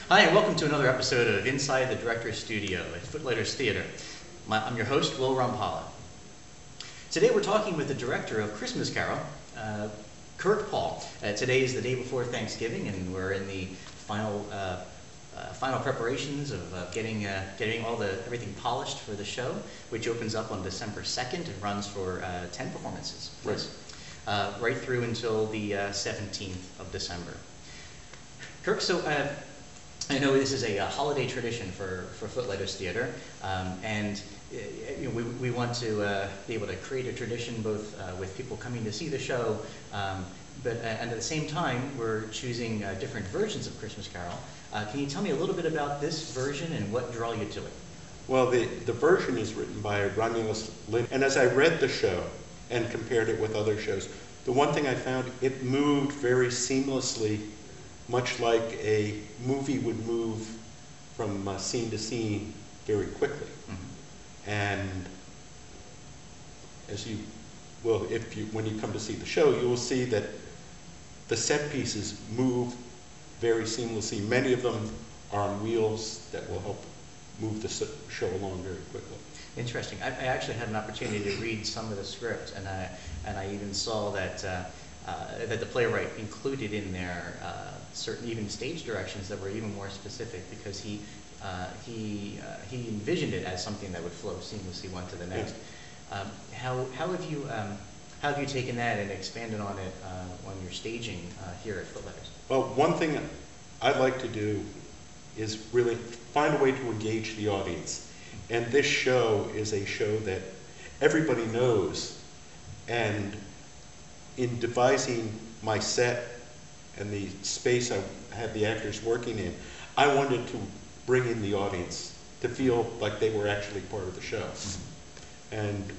Hi, and welcome to another episode of Inside the Director's Studio at Footlighters Theater. I'm your host, Will Rampala. Today we're talking with the director of Christmas Carol, Kirk Paul. Today is the day before Thanksgiving, and we're in the final preparations of getting everything polished for the show, which opens up on December 2nd and runs for 10 performances. Right through until the 17th of December. Kirk, so I know this is a holiday tradition for Footlighters Theater, and we want to be able to create a tradition both with people coming to see the show, and at the same time we're choosing different versions of Christmas Carol. Can you tell me a little bit about this version and what drew you to it? Well, the version is written by Romulus Lynn, and as I read the show and compared it with other shows, the one thing I found, it moved very seamlessly, much like a movie would move from scene to scene very quickly. Mm-hmm. And as you will, when you come to see the show, you will see that the set pieces move very seamlessly. Many of them are on wheels that will help move the show along very quickly. Interesting. I actually had an opportunity to read some of the script, and I even saw that that the playwright included in there certain even stage directions that were even more specific, because he envisioned it as something that would flow seamlessly one to the next. Yeah. How have you taken that and expanded on it on your staging here at Footlighters? Well, one thing I'd like to do is really find a way to engage the audience. And this show is a show that everybody knows. And in devising my set and the space I had the actors working in, I wanted to bring in the audience to feel like they were actually part of the show. Mm-hmm. And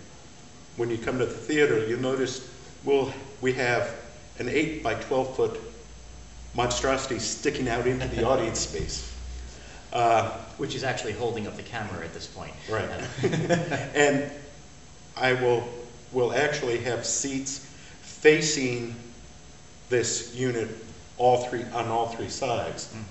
when you come to the theater, you'll notice we have an 8 by 12 foot monstrosity sticking out into the audience space. Which is actually holding up the camera at this point. Right. And I will actually have seats facing this unit on all three sides. Mm.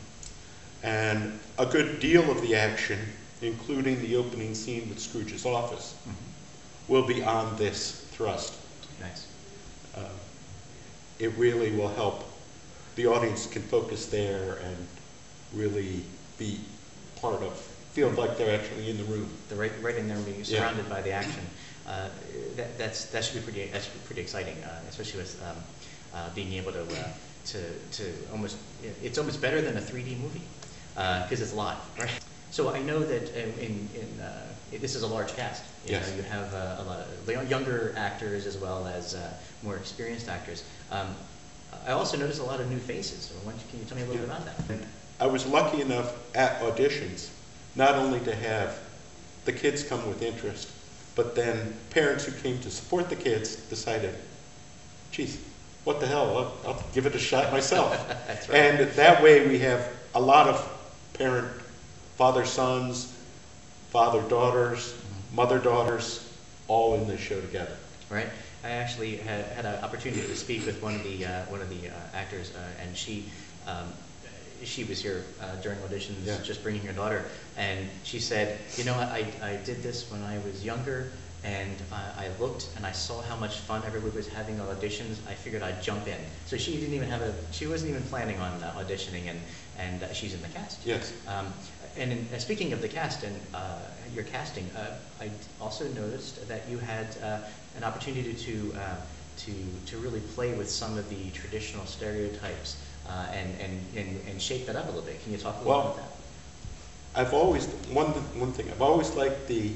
And a good deal of the action, including the opening scene with Scrooge's office, mm-hmm. will be on this thrust. Nice. It really will help. The audience can focus there and really be part of, feel like they're actually in the room. They're right in there, being surrounded by the action. That should be pretty exciting, especially with being able to almost, it's almost better than a 3D movie because it's live, right? So I know that this is a large cast. You know, you have a lot of younger actors as well as more experienced actors. I also noticed a lot of new faces. So can you tell me a little bit about that? I was lucky enough at auditions not only to have the kids come with interest, but then parents who came to support the kids decided, geez, what the hell, I'll give it a shot myself. That's right. And that way we have a lot of father-sons, father-daughters, mm-hmm. mother-daughters, all in this show together. Right. I actually had an opportunity to speak with one of the actors, and she was here during auditions, just bringing her daughter, and she said, you know, I did this when I was younger, and I looked and I saw how much fun everybody was having on auditions. I figured I'd jump in. So she wasn't even planning on auditioning, and she's in the cast. Yes. Speaking of the cast and your casting, I also noticed that you had an opportunity to really play with some of the traditional stereotypes and shake that up a little bit. Can you talk a little about that? I've always I've always liked the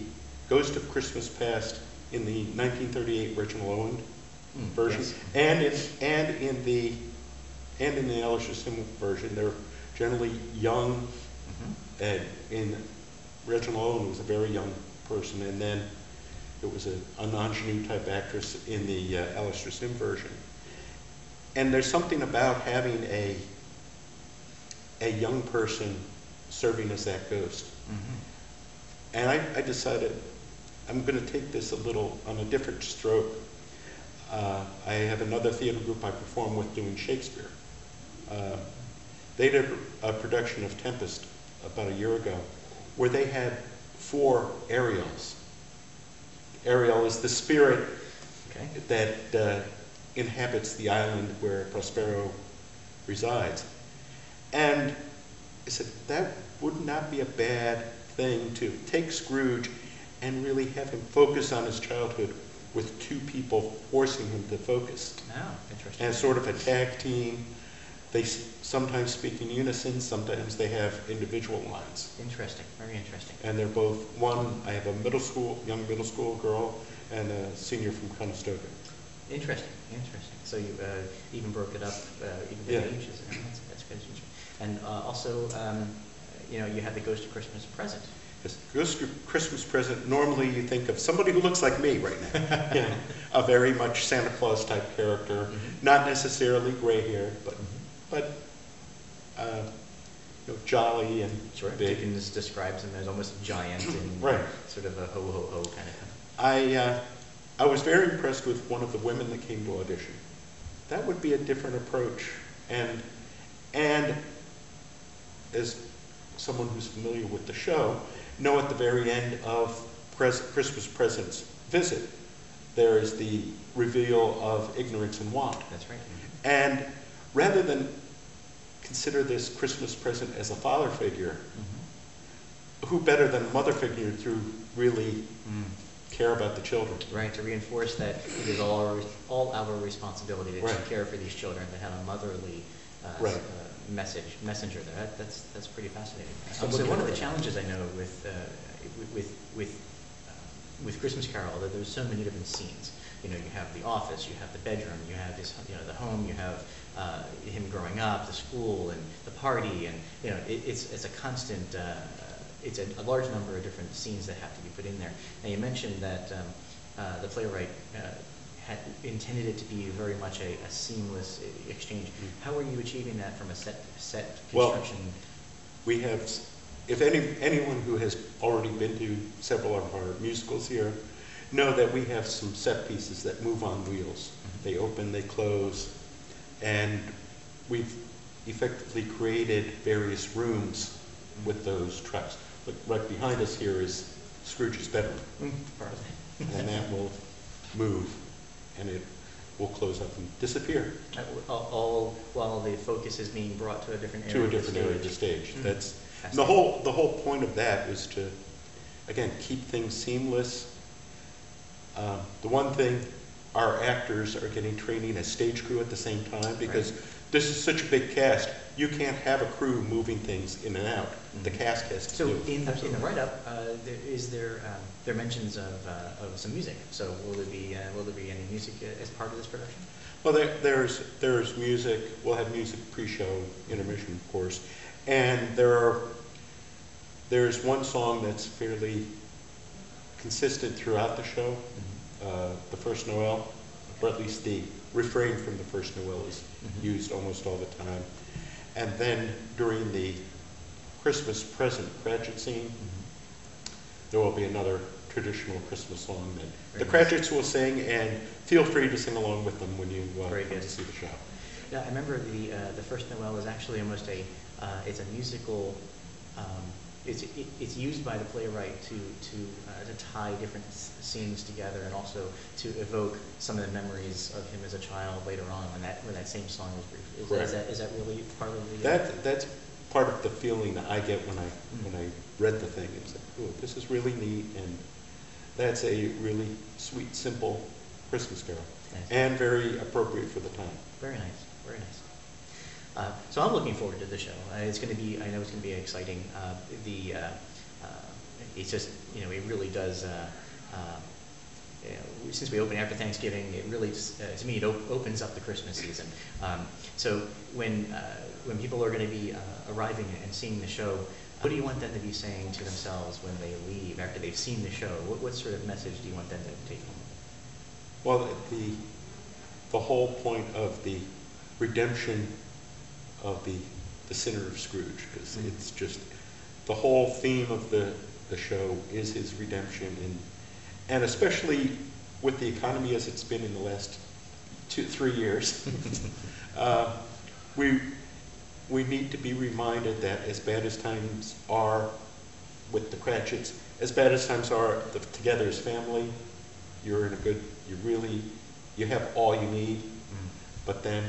Ghost of Christmas Past in the 1938 Reginald Owen version, yes. and in the Alistair Sim version. They're generally young, mm-hmm. and in Reginald Owen was a very young person, and then it was an ingenue type actress in the Alistair Sim version. And there's something about having a young person serving as that ghost. Mm-hmm. And I decided I'm going to take this a little on a different stroke. I have another theater group I perform with doing Shakespeare. They did a production of Tempest about a year ago, where they had 4 Ariels. Ariel is the spirit that inhabits the island where Prospero resides. And I said, that would not be a bad thing to take Scrooge and really have him focus on his childhood with 2 people forcing him to focus. Oh, interesting. And sort of a tag team. They sometimes speak in unison, sometimes they have individual lines. Interesting, very interesting. And they're both, I have a young middle school girl, and a senior from Conestoga. Interesting, interesting. So you even broke it up, even the ages. That's good. And also, you have the Ghost of Christmas Present. Yes, Ghost of Christmas Present, normally you think of somebody who looks like me right now. A very much Santa Claus type character, not necessarily gray hair, but jolly and big. Dickens describes him as almost a giant and sort of a ho-ho-ho kind of thing. I was very impressed with one of the women that came to audition. That would be a different approach. And as someone who's familiar with the show, know at the very end of Christmas Present's visit, there is the reveal of ignorance and want. That's right. And rather than consider this Christmas Present as a father figure, who better than a mother figure to really care about the children? Right, to reinforce that it is all our responsibility to take care for these children, to have a motherly messenger there. That's pretty fascinating. So one of the challenges I know with Christmas Carol, that there's so many different scenes. You have the office, you have the bedroom, you have this, the home, you have him growing up, the school, and the party, and it's a constant. It's a large number of different scenes that have to be put in there. Now you mentioned that the playwright had intended it to be very much a seamless exchange. How are you achieving that from a set construction? Well, we have, if anyone who has already been to several of our musicals here, know that we have some set pieces that move on wheels. They open, they close, and we've effectively created various rooms with those tracks. But right behind us here is Scrooge's bedroom. And that will move, and it will close up and disappear. All while the focus is being brought to a different area. To a different area of the stage. That's the whole point of that is to, again, keep things seamless. The one thing, our actors are getting training as stage crew at the same time, because this is such a big cast. You can't have a crew moving things in and out. The cast has to do it. So in the write-up, there are mentions of some music. So will there be any music as part of this production? Well, there's music. We'll have music pre-show, intermission, of course, and there's one song that's fairly consistent throughout the show. The First Noel, or at least the refrain from the First Noel is used almost all the time. And then during the Christmas Present Cratchit scene, there will be another traditional Christmas song that the Cratchits will sing, and feel free to sing along with them when you come to see the show. Yeah, I remember the First Noel is actually almost it's a musical. It's used by the playwright to tie different scenes together, and also to evoke some of the memories of him as a child later on when that same song was brief. Is that really part of the? That's part of the feeling that I get when I read the thing. It's like, oh, this is really neat, and that's a really sweet, simple Christmas carol, and very appropriate for the time. Very nice, very nice. So I'm looking forward to the show. It's going to be. I know it's going to be exciting. It's just it really does. Since we open after Thanksgiving, it really to me it opens up the Christmas season. So when people are going to be arriving and seeing the show, what do you want them to be saying to themselves when they leave after they've seen the show? What sort of message do you want them to take home? Well, the whole point of the redemption of the sinner of Scrooge, because it's just the whole theme of the show is his redemption, and especially with the economy as it's been in the last 2-3 years, we need to be reminded that as bad as times are with the Cratchits, as bad as times are together as family, you're in a good, you have all you need. But then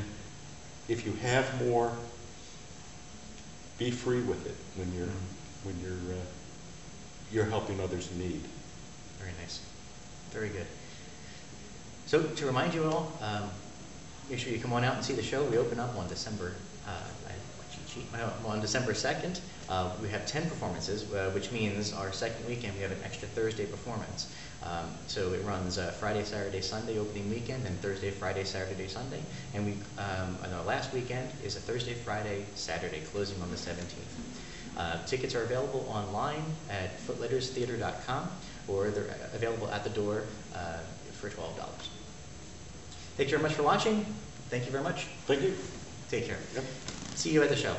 if you have more, be free with it when you're helping others in need. Very nice. Very good. So to remind you all, make sure you come on out and see the show. We open up on December 2nd. We have 10 performances, which means our second weekend we have an extra Thursday performance. So it runs Friday, Saturday, Sunday opening weekend, and Thursday, Friday, Saturday, Sunday. And and our last weekend is a Thursday, Friday, Saturday, closing on the 17th. Tickets are available online at footlighterstheater.com, or they're available at the door for $12. Thank you very much for watching. Thank you very much. Thank you. Take care. Yep. See you at the show.